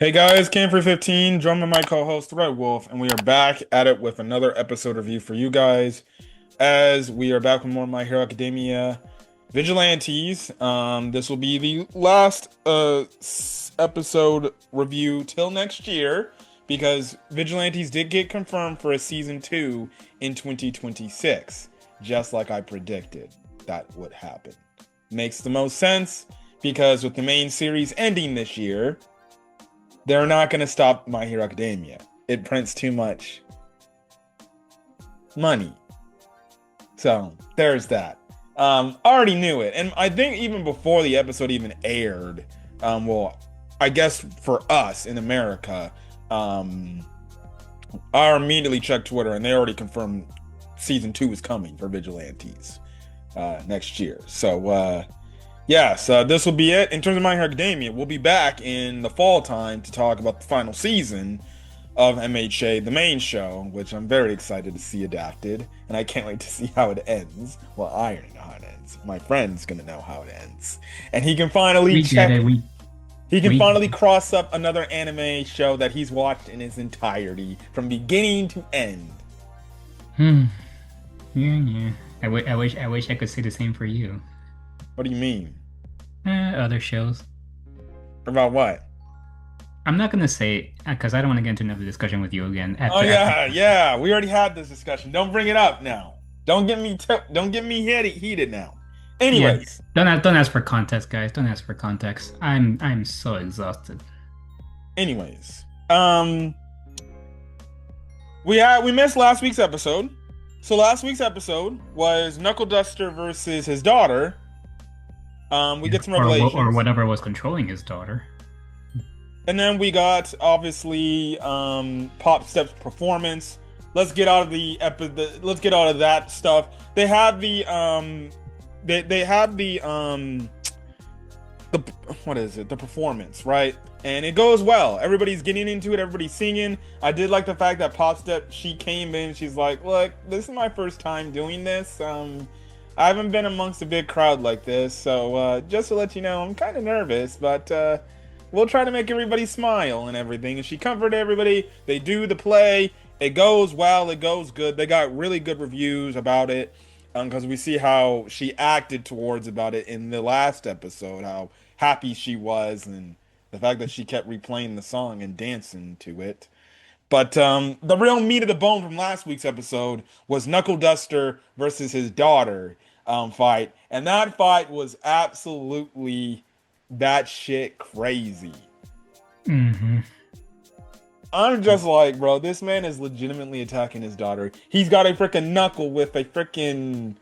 Hey guys, Cam for 15, drum and my co-host Red Wolf, and we are back at it with another episode review for you guys. As we are back with more My Hero Academia Vigilantes. This will be the last episode review till next year because Vigilantes did get confirmed for a season 2 in 2026, just like I predicted that would happen. Makes the most sense because with the main series ending this year, they're not going to stop My Hero Academia. It prints too much money. So there's that. Already knew it. And I think even before the episode even aired, well, I guess for us in America, I immediately checked Twitter and they already confirmed season 2 is coming for Vigilantes next year. So, yes, this will be it. In terms of My Hero Academia, we'll be back in the fall time to talk about the final season of MHA, the main show, which I'm very excited to see adapted, and I can't wait to see how it ends. Well, I already know how it ends. My friend's gonna know how it ends, and he can finally We get check. it. He can We finally cross up another anime show that he's watched in its entirety, from beginning to end. hmm. Yeah. I wish I could say the same for you. What do you mean? Other shows. About what? I'm not gonna say because I don't want to get into another discussion with you again. Oh yeah. We already had this discussion. Don't bring it up now. Don't get me heated now. Yeah. Anyways, Don't ask for context, guys. Don't ask for context. I'm so exhausted. anyways, we missed last week's episode. So last week's episode was Knuckle Duster versus his daughter. We get some revelations, Or whatever was controlling his daughter. and then we got obviously Popstep's performance. Let's get out of let's get out of that stuff. They have the the what is it? The performance, right? And it goes well. Everybody's getting into it. Everybody's singing. I did like the fact that Popstep, she came in. She's like, "Look, this is my first time doing this. I haven't been amongst a big crowd like this, so just to let you know, I'm kind of nervous, but we'll try to make everybody smile and everything." And she comforted everybody. They do the play. It goes well. It goes good. They got really good reviews about it because we see how she acted towards about it in the last episode, how happy she was, and the fact that she kept replaying the song and dancing to it. But the real meat of the bone from last week's episode was Knuckle Duster versus his daughter fight. And that fight was absolutely batshit crazy. Mm-hmm. I'm just like, bro, this man is legitimately attacking his daughter. He's got a freaking knuckle with a freaking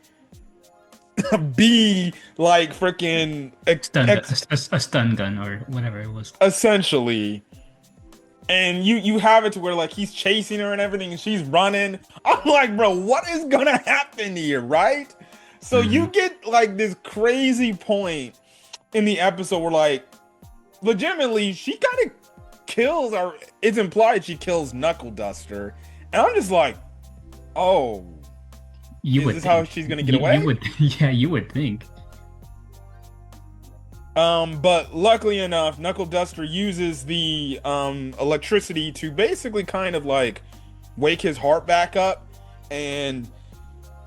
bee, like freaking A stun gun or whatever it was. essentially. And you have it to where like he's chasing her and everything, and she's running. I'm like, bro, what is gonna happen here, right? So you get like this crazy point in the episode where like legitimately she kind of kills, or it's implied she kills Knuckle Duster, and I'm just like, oh, You is would this think. how she's gonna get away? You would, yeah, you would think. But luckily enough, Knuckle Duster uses the electricity to basically kind of like wake his heart back up and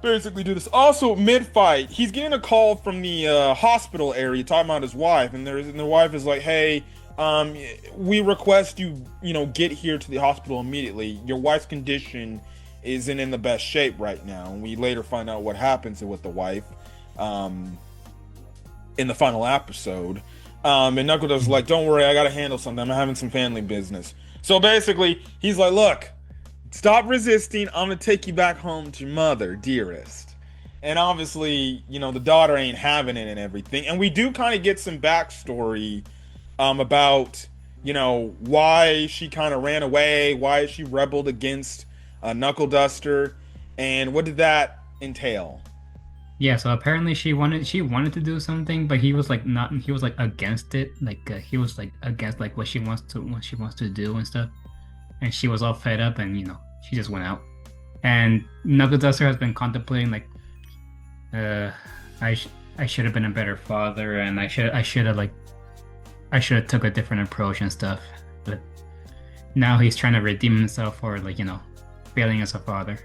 basically do this. Also, mid-fight, he's getting a call from the hospital area talking about his wife, and the wife is like, "Hey, we request you get here to the hospital immediately. Your wife's condition isn't in the best shape right now." And we later find out what happens with the wife. In the final episode, and Knuckle Duster's like, "Don't worry, I gotta handle something. I'm having some family business." So basically, he's like, "Look, stop resisting. I'm gonna take you back home to your mother, dearest." And obviously, the daughter ain't having it and everything. And we do kind of get some backstory about, why she kind of ran away, why she rebelled against Knuckle Duster, and what did that entail? Yeah, so apparently she wanted to do something, but he was like not he was like against it. Like he was like against like what she wants to do and stuff. And she was all fed up and she just went out. And Knuckle Duster has been contemplating like I should have been a better father and I should have took a different approach and stuff. But Now he's trying to redeem himself for like, failing as a father.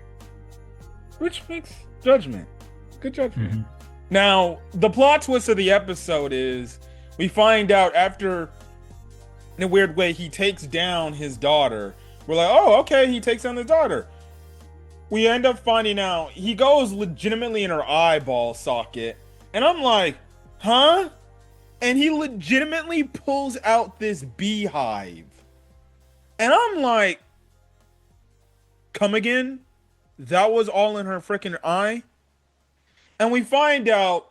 which makes judgment. Good judgment. Hmm. Now, the plot twist of the episode is we find out after, in a weird way, he takes down his daughter. We're like, oh, okay, he takes down his daughter. We end up finding out he goes legitimately in her eyeball socket. And I'm like, huh? And he legitimately pulls out this beehive. And I'm like, come again? That was all in her freaking eye? And we find out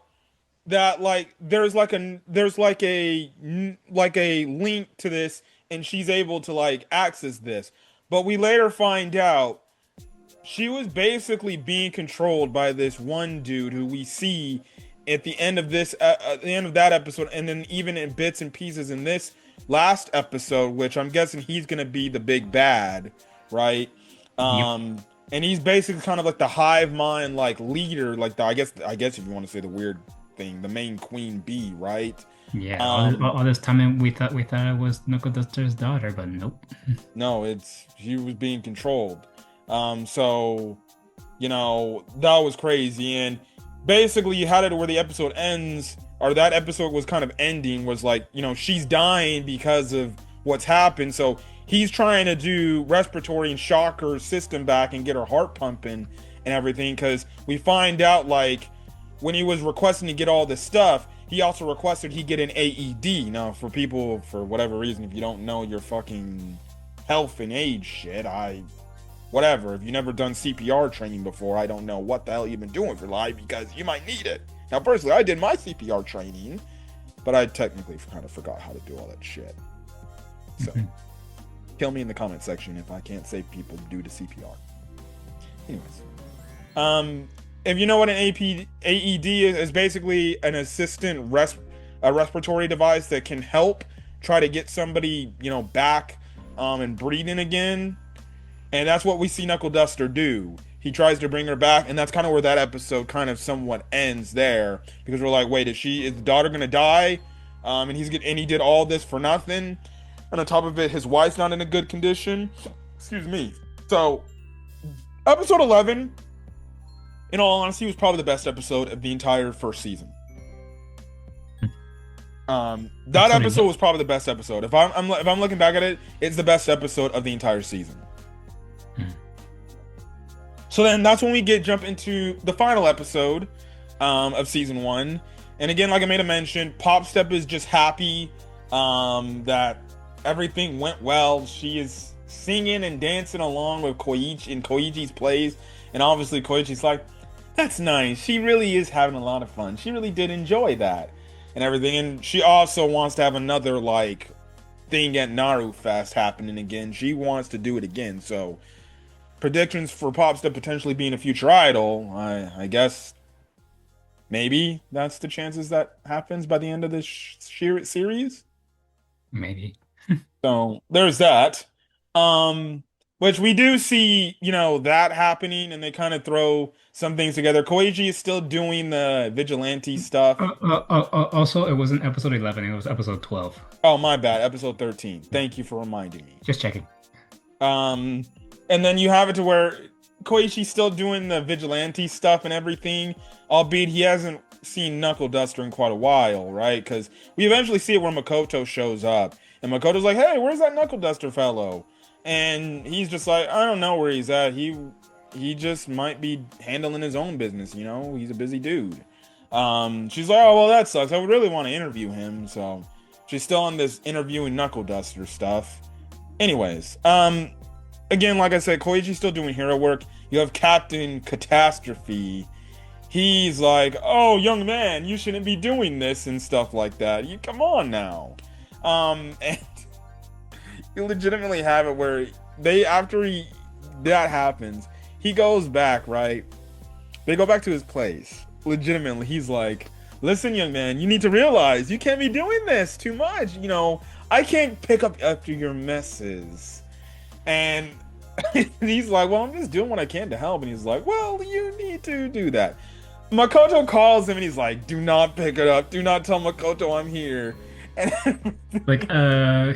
that like there's like a link to this and she's able to like access this. But we later find out she was basically being controlled by this one dude who we see at the end of this at the end of that episode, and then even in bits and pieces in this last episode, which I'm guessing he's gonna be the big bad, right? Yep. And he's basically kind of like the hive mind like leader, like the I guess if you want to say the weird thing, the main queen bee, right? Yeah. um All this time we thought it was Knuckle Duster's daughter, but nope. no, it's he was being controlled. So that was crazy. And basically you had it where the episode ends, or that episode was kind of ending, was like, she's dying because of what's happened. So he's trying to do respiratory and shock her system back and get her heart pumping and everything. Because we find out, like, when he was requesting to get all this stuff, he also requested he get an AED. Now, for people, for whatever reason, if you don't know your fucking health and age shit, whatever. If you've never done CPR training before, I don't know what the hell you've been doing for life, because you might need it. Now, personally, I did my CPR training, but I technically kind of forgot how to do all that shit. So, kill me in the comment section if I can't save people due to CPR. Anyways, if you know what an AED is basically an assistant a respiratory device that can help try to get somebody, back and breathing again. And that's what we see Knuckle Duster do. He tries to bring her back, and that's kind of where that episode kind of somewhat ends there, because we're like, wait, is the daughter gonna die? And he did all this for nothing. And on top of it, his wife's not in a good condition. Excuse me. So, episode 11, in all honesty, was probably the best episode of the entire first season. That episode was probably the best episode. If I'm looking back at it, it's the best episode of the entire season. So then that's when we jump into the final episode of season 1. And again, like I made a mention, Popstep is just happy that everything went well. She is singing and dancing along with Koichi in Koichi's plays. And obviously Koichi's like, that's nice. She really is having a lot of fun. She really did enjoy that and everything. And she also wants to have another like thing at Naru Fest happening again. She wants to do it again. So predictions for Popstep potentially being a future idol, I guess maybe that's the chances that happens by the end of this series. Maybe. So there's that. Which we do see, that happening, and they kind of throw some things together. Koichi is still doing the vigilante stuff. Also, it wasn't episode 11, it was episode 12. Oh, my bad. Episode 13. Thank you for reminding me. Just checking. And then you have it to where Koichi's still doing the vigilante stuff and everything, albeit he hasn't seen Knuckle Duster in quite a while, right? Because we eventually see it where Makoto shows up, and Makoto's like, hey, where's that Knuckle Duster fellow? And he's just like, I don't know where he's at. He just might be handling his own business, he's a busy dude. She's like, oh, well, that sucks. I would really want to interview him. So she's still on this interviewing Knuckle Duster stuff. Anyways, again, like I said, Koichi's still doing hero work. You have Captain Catastrophe. He's like, oh, young man, you shouldn't be doing this and stuff like that. You come on now. And you legitimately have it where that happens, he goes back, right? They go back to his place. Legitimately, he's like, listen, young man, you need to realize you can't be doing this too much. I can't pick up after your messes. And he's like, well, I'm just doing what I can to help. And he's like, well, you need to do that. Makoto calls him and he's like, do not pick it up. Do not tell Makoto I'm here. And Like,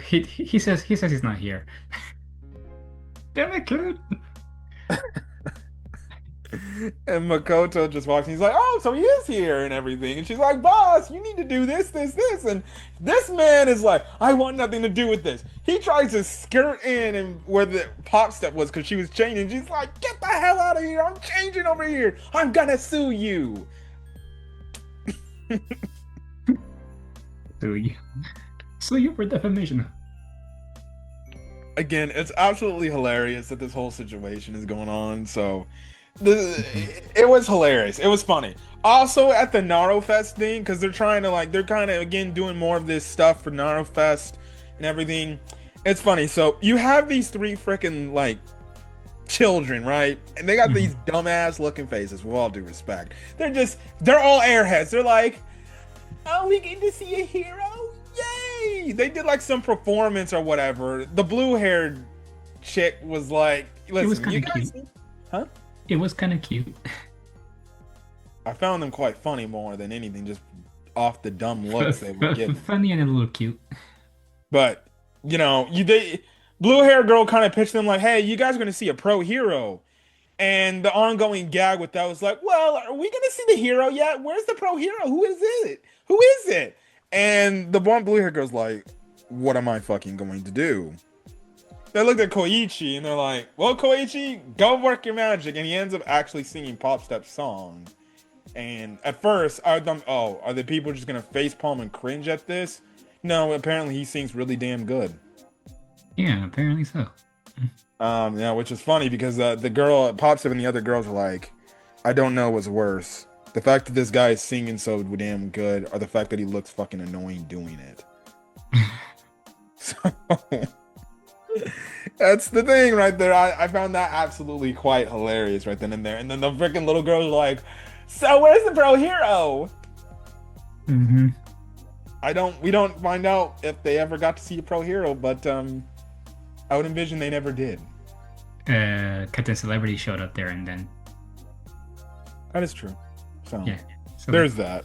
he says he's not here. Damn it, kid. And Makoto just walks in. He's like, "Oh, so he is here and everything." And she's like, "Boss, you need to do this, this, this." And this man is like, "I want nothing to do with this." He tries to skirt in and where the pop step was because she was changing. She's like, "Get the hell out of here! I'm changing over here. I'm gonna sue you." So you, so you for defamation. Again, it's absolutely hilarious that this whole situation is going on. It was hilarious. It was funny. Also at the Naro Fest thing, because they're trying to they're kind of again doing more of this stuff for Naro Fest and everything. It's funny. So you have these three freaking children, right? And they got these dumbass looking faces. With all due respect, they're all airheads. They're like, "Oh, we get to see a hero! Yay!" They did some performance or whatever. The blue-haired chick was like, It was "Listen, kind you of guys, cute. huh?" It was kind of cute. I found them quite funny more than anything, just off the dumb looks they were getting. Funny and a little cute. But they blue-haired girl kind of pitched them like, "Hey, you guys are gonna see a pro hero." And the ongoing gag with that was like, "Well, are we gonna see the hero yet? Where's the pro hero? Who is it? Who is it?" And the one blue hair girl's like, "What am I fucking going to do?" They looked at Koichi and they're like, "Well, Koichi, go work your magic." And he ends up actually singing Popstep's song. And at first, I thought, "Oh, are the people just gonna facepalm and cringe at this?" No, apparently he sings really damn good. Yeah, apparently so. Yeah, which is funny because the girl at Popstep and the other girls are like, "I don't know what's worse. The fact that this guy is singing so damn good, or the fact that he looks fucking annoying doing it." So that's the thing right there. I found that absolutely quite hilarious right then and there. And then the freaking little girls are like, "So where's the pro hero?" Mm-hmm. We don't find out if they ever got to see the pro hero, but I would envision they never did. Captain Celebrity showed up there and then That is true. So yeah. So there's that.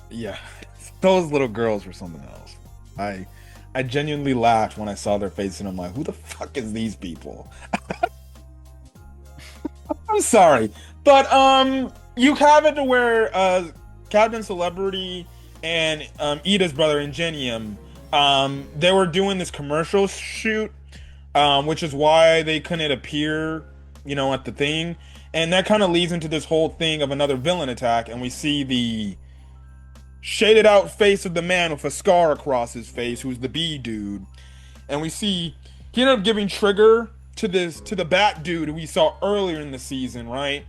Yeah, those little girls were something else. I genuinely laughed when I saw their face, and I'm like, "Who the fuck is these people?" I'm sorry, but you have it to where Captain Celebrity and Ida's brother Ingenium, they were doing this commercial shoot, which is why they couldn't appear, at the thing, and that kind of leads into this whole thing of another villain attack, and we see the shaded out face of the man with a scar across his face, who's the bee dude, and we see he ended up giving trigger to the bat dude who we saw earlier in the season, right?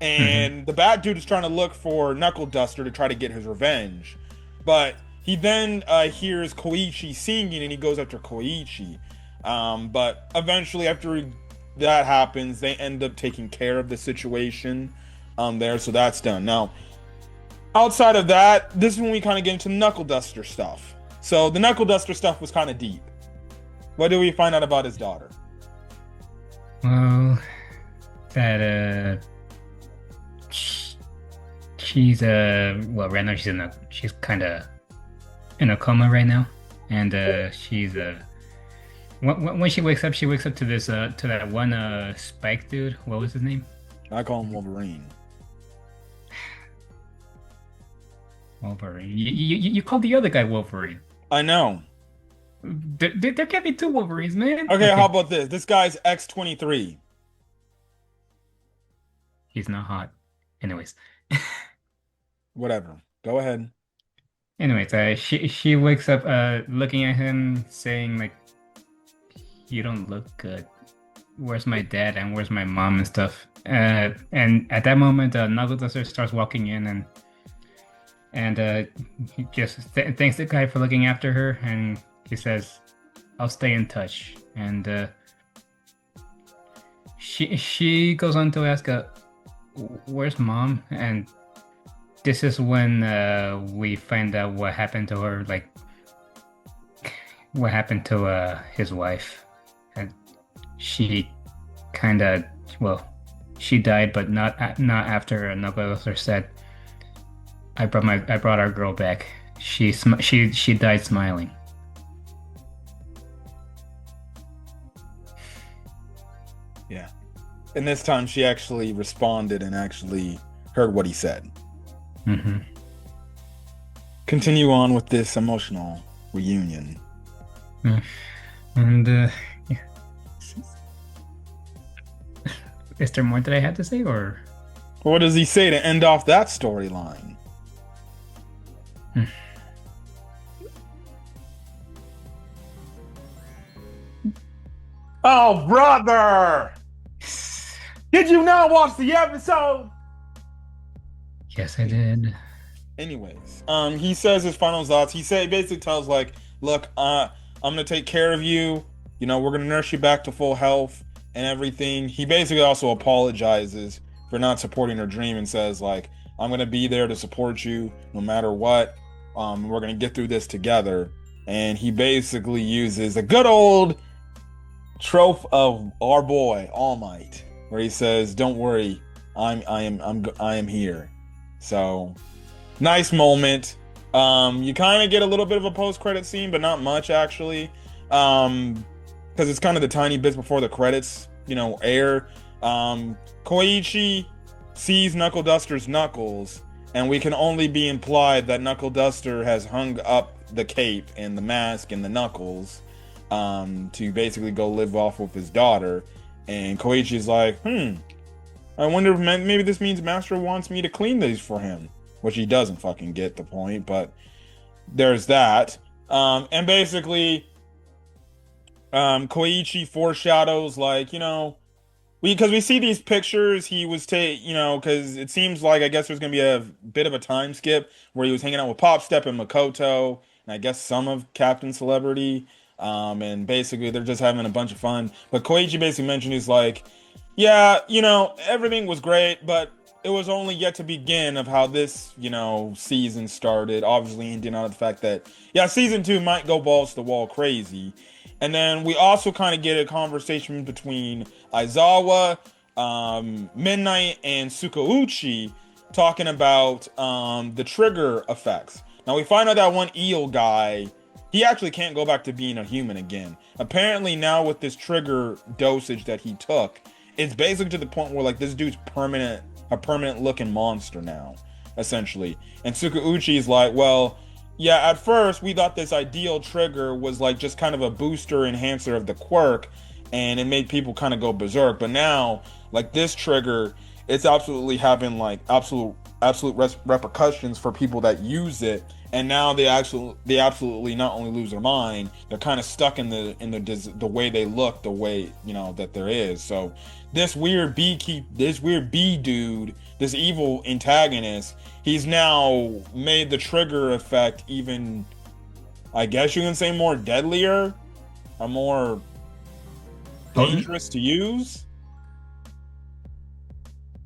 And the bat dude is trying to look for Knuckle Duster to try to get his revenge, but he then hears Koichi singing and he goes after Koichi, but eventually after that happens, they end up taking care of the situation there, so that's done. Now outside of that, this is when we kind of get into Knuckle Duster stuff. So the Knuckle Duster stuff was kind of deep. What do we find out about his daughter? well, that she's well, right now she's kind of in a coma right now, and she's when she wakes up to this to that one Spike dude. What was his name? I call him Wolverine. Wolverine. You called the other guy Wolverine. I know. There can't be two Wolverines, man. Okay, how about this? This guy's X-23. He's not hot. Anyways. Whatever. Go ahead. Anyways, she wakes up looking at him saying like, "You don't look good. Where's my dad and where's my mom and stuff?" And at that moment, Knuckle Duster starts walking in and he just thanks the guy for looking after her, and he says, "I'll stay in touch." And she goes on to ask, "Where's mom?" And this is when we find out what happened to her, like what happened to his wife, and she kind of, well, she died, but not after Knuckle Duster said, I brought our girl back. She died smiling." And this time she actually responded and actually heard what he said. Mm-hmm. Continue on with this emotional reunion. Yeah. And yeah. Is there more that I had to say, or? What does he say to end off that storyline? Hmm. Oh, brother! Did you not watch the episode? Yes, I did. Anyways, he says his final thoughts. He basically tells like, look, I'm gonna take care of you. You know, we're gonna nurse you back to full health and everything. He basically also apologizes for not supporting her dream and says like, I'm gonna be there to support you no matter what. We're gonna get through this together. And he basically uses a good old trope of our boy All Might, where he says, "Don't worry, I am here." So nice moment. You kind of get a little bit of a post-credit scene, but not much actually, because it's kind of the tiny bits before the credits, air. Koichi sees Knuckle Duster's knuckles, and we can only be implied that Knuckle Duster has hung up the cape and the mask and the knuckles, to basically go live off with his daughter. And Koichi's like, I wonder if maybe this means Master wants me to clean these for him. Which he doesn't fucking get the point, but there's that. And basically, Koichi foreshadows, like, because we see these pictures, he was because it seems like, I guess there's gonna be a bit of a time skip where he was hanging out with Popstep and Makoto, and I guess some of Captain Celebrity. And basically they're just having a bunch of fun. But Koichi basically mentioned, he's like, yeah, everything was great, but it was only yet to begin of how this, season started. Obviously hinting out the fact that, yeah, season 2 might go balls to the wall crazy. And then we also kind of get a conversation between Aizawa, Midnight, and Sukauchi talking about the trigger effects. Now we find out that one eel guy, he actually can't go back to being a human again. Apparently now with this trigger dosage that he took, it's basically to the point where like this dude's a permanent looking monster now, essentially. And Sukauchi is like, well, yeah, at first we thought this ideal trigger was like just kind of a booster enhancer of the quirk, and it made people kind of go berserk. But now, like this trigger, it's absolutely having like absolute repercussions for people that use it. And now they absolutely not only lose their mind, they're kind of stuck in the way they look, the way that there is. So this weird bee dude, this evil antagonist, he's now made the trigger effect even, I guess you can say, more deadlier, or more dangerous to use.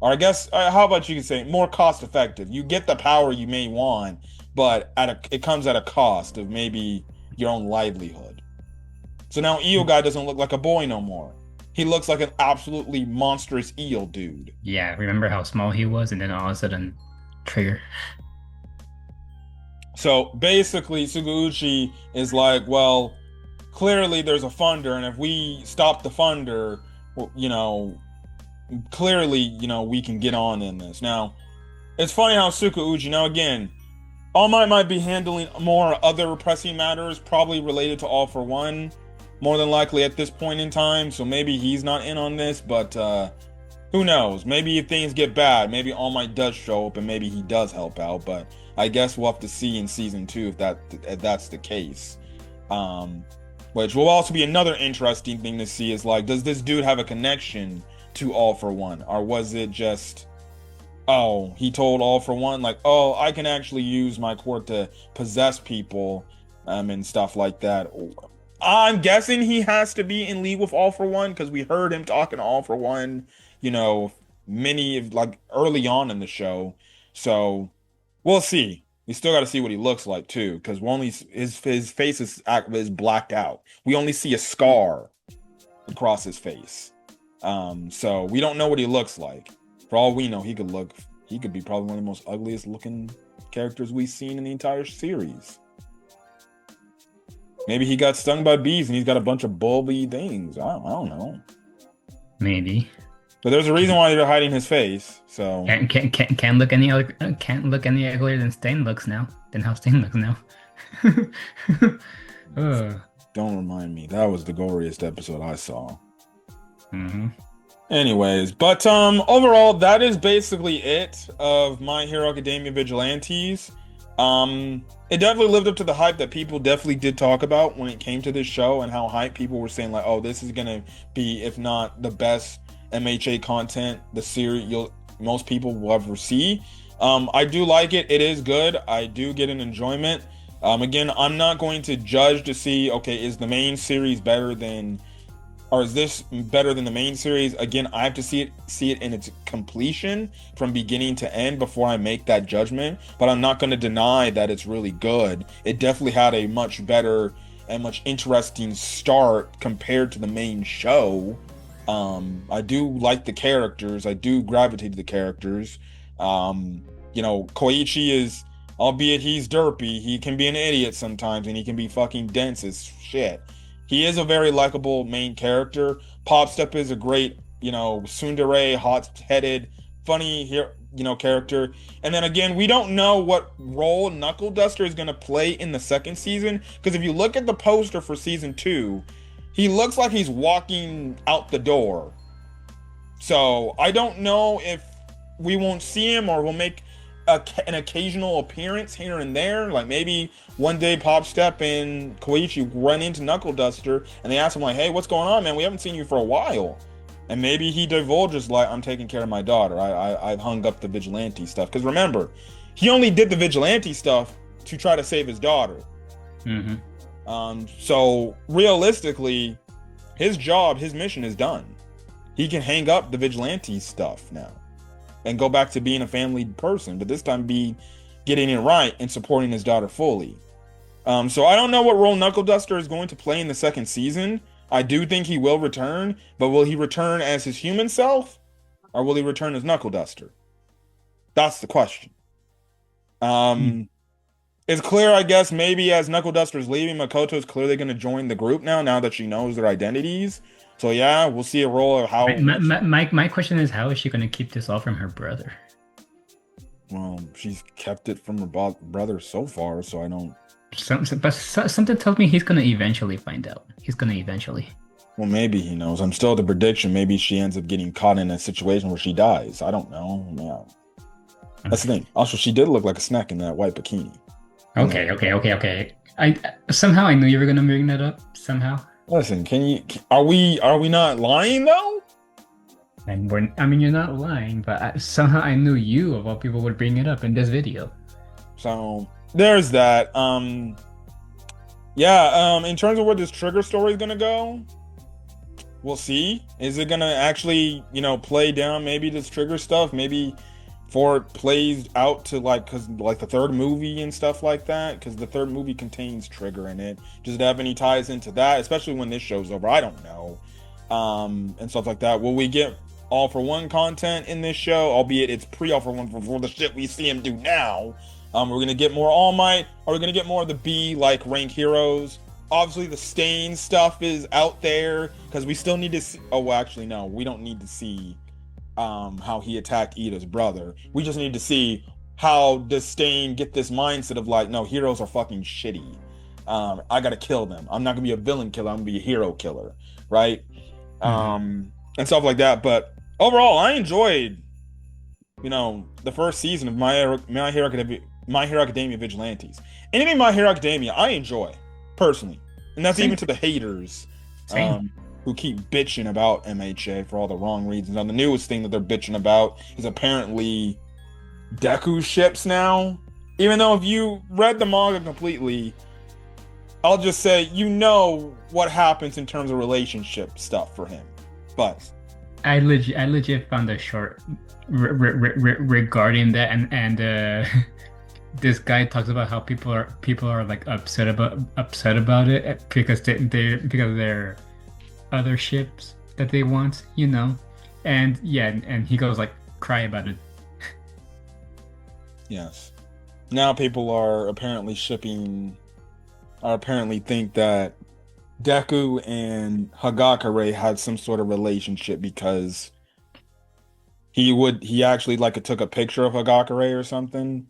Or I guess, how about you can say more cost effective? You get the power you may want, but it comes at a cost of maybe your own livelihood. So now Eel Guy doesn't look like a boy no more. He looks like an absolutely monstrous eel dude. Yeah, remember how small he was, and then all of a sudden, trigger. So basically, Sukauchi is like, well, clearly there's a funder, and if we stop the funder, clearly, we can get on in this. Now, it's funny how Sukauchi, now again, All Might be handling more other pressing matters, probably related to All for One, more than likely at this point in time, so maybe he's not in on this, but who knows? Maybe if things get bad, maybe All Might does show up and maybe he does help out, but I guess we'll have to see in season 2 if that's the case. Which will also be another interesting thing to see, is like, does this dude have a connection to All for One, or was it just, oh, he told All for One like, oh, I can actually use my quirk to possess people, and stuff like that. I'm guessing he has to be in league with All for One, because we heard him talking to All for One, like early on in the show. So we'll see. We still got to see what he looks like too, because his face is blacked out. We only see a scar across his face. So we don't know what he looks like. For all we know, he could be probably one of the most ugliest looking characters we've seen in the entire series. Maybe he got stung by bees and he's got a bunch of bulby things. I don't know. Maybe. But there's a reason why they're hiding his face. So Can't look any uglier than Stain looks now. Than how Stain looks now. Ugh. don't remind me. That was the goriest episode I saw. hmm Anyways, but overall, that is basically it of My Hero Academia Vigilantes. It definitely lived up to the hype that people definitely did talk about when it came to this show, and how hype people were saying like, "Oh, this is gonna be, if not the best MHA content, the series most people will ever see." I do like it. It is good. I do get an enjoyment. Again, I'm not going to judge to see, okay, is the main series better than, or is this better than the main series? Again, I have to see it in its completion from beginning to end before I make that judgment. But I'm not going to deny that it's really good. It definitely had a much better and much interesting start compared to the main show. I do like the characters. I do gravitate to the characters. Koichi is, albeit he's derpy, he can be an idiot sometimes, and he can be fucking dense as shit. He is a very likable main character. Popstep is a great, tsundere, hot-headed, funny here, character. And then again, we don't know what role Knuckle Duster is going to play in the second season, because if you look at the poster for season 2, he looks like he's walking out the door. So I don't know if we won't see him, or we'll make an occasional appearance here and there. Like maybe one day Popstep and Koichi run into Knuckle Duster and they ask him like, "Hey, what's going on, man? We haven't seen you for a while." And maybe he divulges like, "I'm taking care of my daughter. I've hung up the vigilante stuff." Because remember, he only did the vigilante stuff to try to save his daughter. So realistically, his job, his mission is done. He can hang up the vigilante stuff now and go back to being a family person, but this time be getting it right and supporting his daughter fully. So I don't know what role Knuckle Duster is going to play in the second season. I do think he will return, but will he return as his human self, or will he return as Knuckle Duster? That's the question. It's clear, I guess, maybe as Knuckle Duster's leaving, Makoto's clearly going to join the group now that she knows their identities. So yeah, we'll see a role of how. My question is, how is she going to keep this all from her brother? Well, she's kept it from her brother so far, so I don't. But something tells me he's going to eventually find out. He's going to eventually. Well, maybe he knows. I'm still at the prediction. Maybe she ends up getting caught in a situation where she dies. I don't know. Yeah. That's the thing. Also, she did look like a snack in that white bikini. Okay. I somehow I knew you were gonna bring that up. Somehow. Listen, are we not lying though? And you're not lying, but somehow I knew you of all people would bring it up in this video. So there's that. In terms of where this trigger story is gonna go, we'll see. Is it gonna actually, play down maybe this trigger stuff? Maybe before it plays out to because the third movie and stuff like that, because the third movie contains trigger in it. Does it have any ties into that, especially when this show's over? I don't know. And stuff like that. Will we get All For One content in this show, albeit it's pre All For One for the shit we see him do now? We're gonna get more All Might, or we're gonna get more of the B rank heroes. Obviously the Stain stuff is out there, because we still need to see. Oh well, actually no, we don't need to see how he attacked Ida's brother. We just need to see how does Stain get this mindset of no, heroes are fucking shitty. I gotta kill them. I'm not gonna be a villain killer. I'm gonna be a hero killer, right? And stuff like that. But overall, I enjoyed, the first season of My Hero Academia Vigilantes. Anything My Hero Academia, I enjoy personally, and that's even to the haters. Who keep bitching about MHA for all the wrong reasons. Now, the newest thing that they're bitching about is apparently Deku ships now. Even though if you read the manga completely, I'll just say what happens in terms of relationship stuff for him. But I legit found a short regarding that, and this guy talks about how people are upset about it because they're other ships that they want, and he goes cry about it. Yes. Now people are apparently think that Deku and Hagakure had some sort of relationship because He actually like took a picture of Hagakure or something.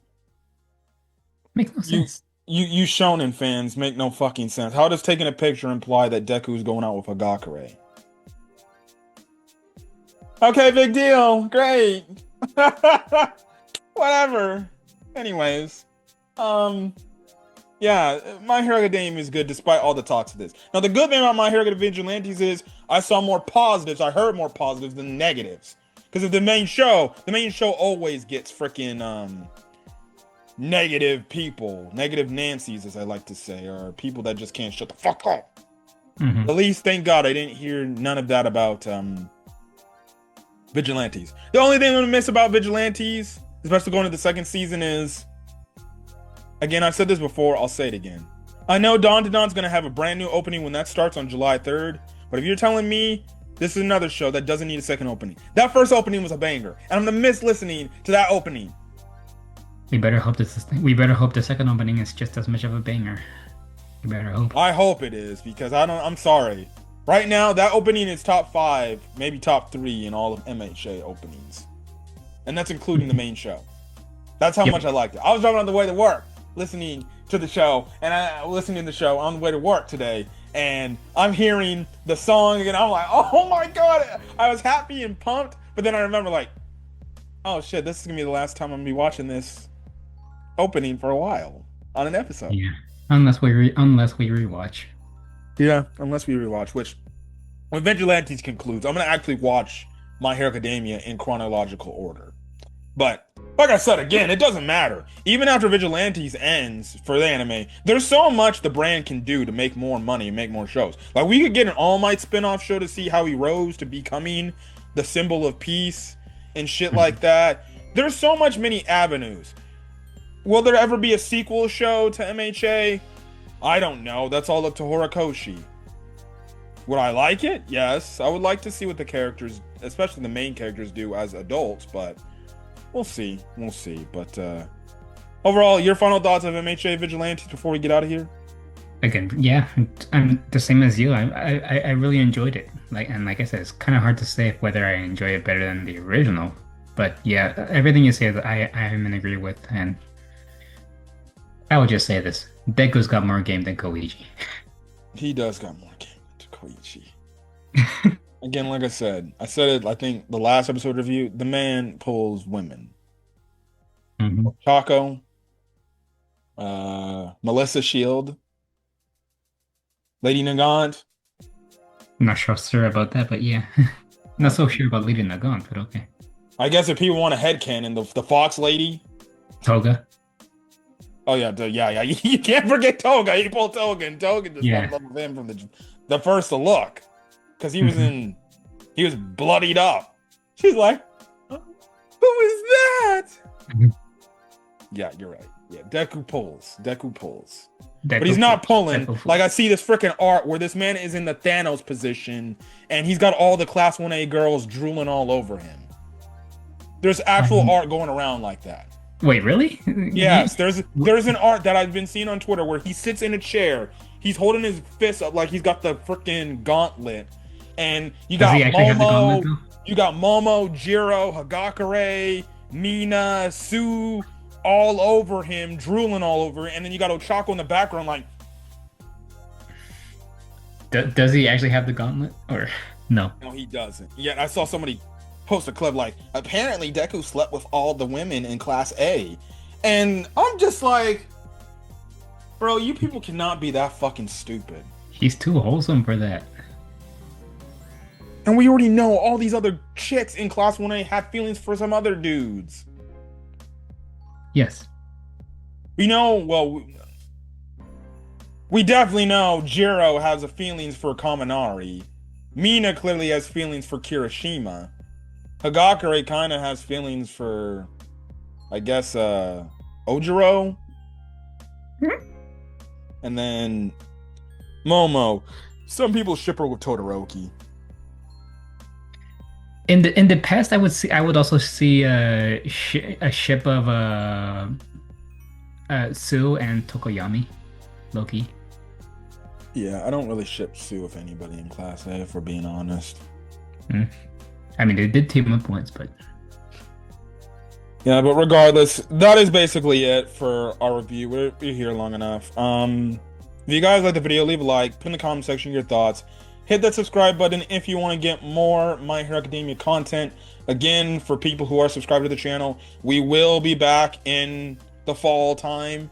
Makes no You sense. you Shonen fans make no fucking sense. How does taking a picture imply that Deku's going out with Hagakure? Okay, big deal. Great. Whatever. Anyways, um, yeah, My Hero Academia is good despite all the talks of this. Now, the good thing about My Hero Academia Vigilantes is I saw more positives. I heard more positives than negatives. Because of the main show always gets freaking negative people, negative Nancy's, as I like to say, or people that just can't shut the fuck up. Hmm. At least, thank God, I didn't hear none of that about Vigilantes. The only thing I'm gonna miss about Vigilantes, especially going to the second season, is again, I've said this before, I'll say it again. I know Dawn to Dawn's gonna have a brand new opening when that starts on July 3rd, but if you're telling me this is another show that doesn't need a second opening, that first opening was a banger, and I'm gonna miss listening to that opening. We better hope we better hope the second opening is just as much of a banger. We better hope. I hope it is because I'm sorry. Right now, that opening is top 5, maybe top 3 in all of MHA openings, and that's including the main show. That's how Yep. much I liked it. I was driving on the way to work, listening to the show, and I listening to the show on the way to work today, and I'm hearing the song, and I'm like, oh my god! I was happy and pumped, but then I remember like, oh shit, this is gonna be the last time I'm gonna be watching this opening for a while on an episode. Yeah. Unless we rewatch. Yeah, unless we rewatch, which when Vigilantes concludes, I'm gonna actually watch My Hero Academia in chronological order. But like I said again, it doesn't matter. Even after Vigilantes ends for the anime, there's so much the brand can do to make more money and make more shows. Like we could get an All Might spin-off show to see how he rose to becoming the symbol of peace and shit like that. There's so much many avenues. Will there ever be a sequel show to MHA? I don't know. That's all up to Horikoshi. Would I like it? Yes. I would like to see what the characters, especially the main characters, do as adults, but we'll see. We'll see. But overall, your final thoughts of MHA Vigilantes before we get out of here? Again, yeah, I'm the same as you. I really enjoyed it. Like I said, it's kind of hard to say whether I enjoy it better than the original. But yeah, everything you say that I am in agree with, and I will just say this: Deku's got more game than Koichi. He does got more game than Koichi. Again, like I said it, I think the last episode review, the man pulls women. Hmm. Chaco, Melissa Shield, Lady Nagant. Not so sure about that, but yeah. Not so sure about leading the gaunt, but okay. I guess if people want a headcanon, the Fox Lady. Toga. Oh yeah, yeah. You can't forget Toga. He pulled Toga, and Toga just Yeah. fell in love with him from the first look, because he was he was bloodied up. She's like, who is that? Mhm. Yeah, you're right. Yeah, Deku pulls. Deku But he's not pulling. Deku Like I see this freaking art where this man is in the Thanos position, and he's got all the Class 1A girls drooling all over him. There's actual art going around like that. Wait, really? Yes, there's an art that I've been seeing on Twitter where he sits in a chair, he's holding his fist up like he's got the freaking gauntlet, and you Does got he actually have the gauntlet, Momo, Jiro, Hagakure, Mina, Sue, all over him, drooling all over it, and then you got Ochako in the background like. Does he actually have the gauntlet, or no? No, he doesn't. Yeah, I saw somebody post a clip like, apparently Deku slept with all the women in Class A. And I'm just like, bro, you people cannot be that fucking stupid. He's too wholesome for that. And we already know all these other chicks in Class 1A have feelings for some other dudes. Yes. We know, well, we definitely know Jiro has a feelings for Kaminari. Mina clearly has feelings for Kirishima. Hagakure kind of has feelings for, I guess, Ojiro. And then Momo. Some people ship her with Todoroki. In the past, I would also see a ship of Sue and Tokoyami, Loki. Yeah, I don't really ship Sue with anybody in Class A, if we're being honest. I mean, they did team up once, but Yeah, but regardless, that is basically it for our review. We're here long enough. If you guys like the video, leave a like, put in the comment section your thoughts. Hit that subscribe button if you want to get more My Hero Academia content. Again, for people who are subscribed to the channel, we will be back in the fall time,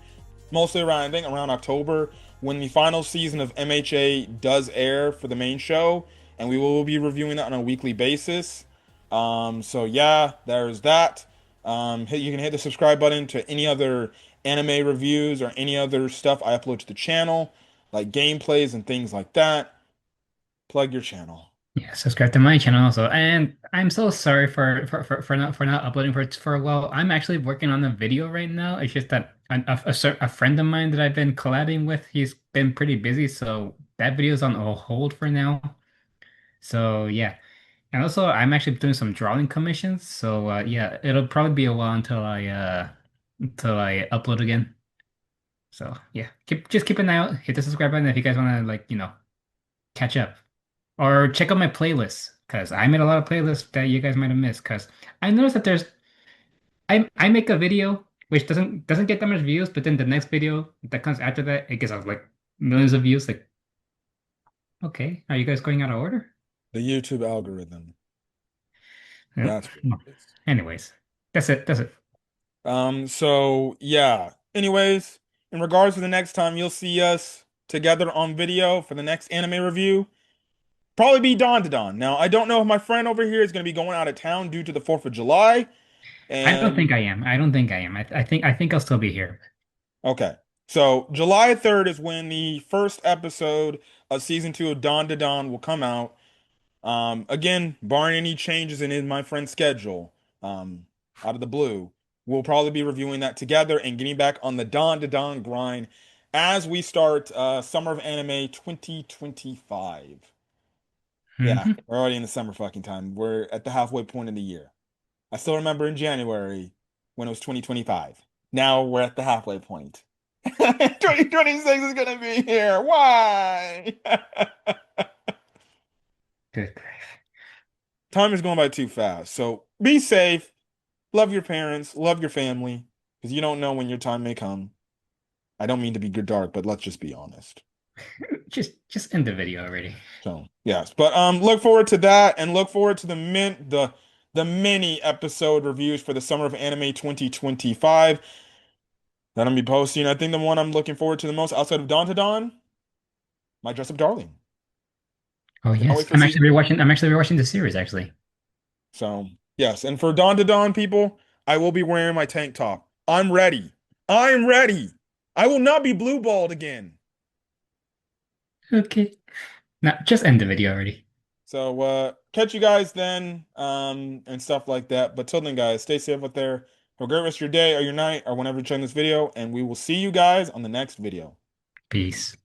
mostly around, I think around October, when the final season of MHA does air for the main show, and we will be reviewing that on a weekly basis. So yeah, there's that. You can hit the subscribe button to any other anime reviews or any other stuff I upload to the channel, like gameplays and things like that. Plug your channel. Yeah, subscribe to my channel also. And I'm so sorry for not uploading for a while. I'm actually working on a video right now. It's just that a friend of mine that I've been collabing with, he's been pretty busy, so that video's on a hold for now. So yeah. And also I'm actually doing some drawing commissions, so yeah, it'll probably be a while until I upload again. So yeah, keep an eye out, hit the subscribe button if you guys want to catch up. Or check out my playlists, because I made a lot of playlists that you guys might have missed. Because I noticed that I make a video which doesn't get that much views, but then the next video that comes after that, it gets like millions of views. Like, okay, are you guys going out of order? The YouTube algorithm. Yeah. That's what Well, it is. anyways, that's it. That's it. So yeah. Anyways, in regards to the next time you'll see us together on video for the next anime review, probably be Dawn to Dawn. Now, I don't know if my friend over here is going to be going out of town due to the 4th of July. I don't And think I am. I don't think I am. I think I'll still be here. okay. So July 3rd is when the first episode of season 2 of Dawn to Dawn will come out. Again, barring any changes in my friend's schedule, out of the blue, we'll probably be reviewing that together and getting back on the Dawn to Dawn grind as we start Summer of Anime 2025. Yeah, Hmm. we're already in the summer fucking time. We're at the halfway point of the year. I still remember in January when it was 2025. Now we're at the halfway point. 2026 is gonna be here. Why? Good grief. Time is going by too fast. So be safe. Love your parents. Love your family. Because you don't know when your time may come. I don't mean to be good dark, but let's just be honest. Just end the video already. So yes, but look forward to that, and look forward to the mini episode reviews for the Summer of Anime 2025 that I'm gonna be posting. I think the one I'm looking forward to the most outside of Dawn to Dawn, my Dress Up Darling. Oh Cannot yes, wait for season. I'm actually rewatching the series actually. So yes, and for Dawn to Dawn people, I will be wearing my tank top. I'm ready. I'm ready. I will not be blue balled again. Okay. Now just end the video already. So catch you guys then, and stuff like that. But till then, guys, stay safe out there. Have a great rest of your day or your night or whenever you're checking this video, and we will see you guys on the next video. Peace.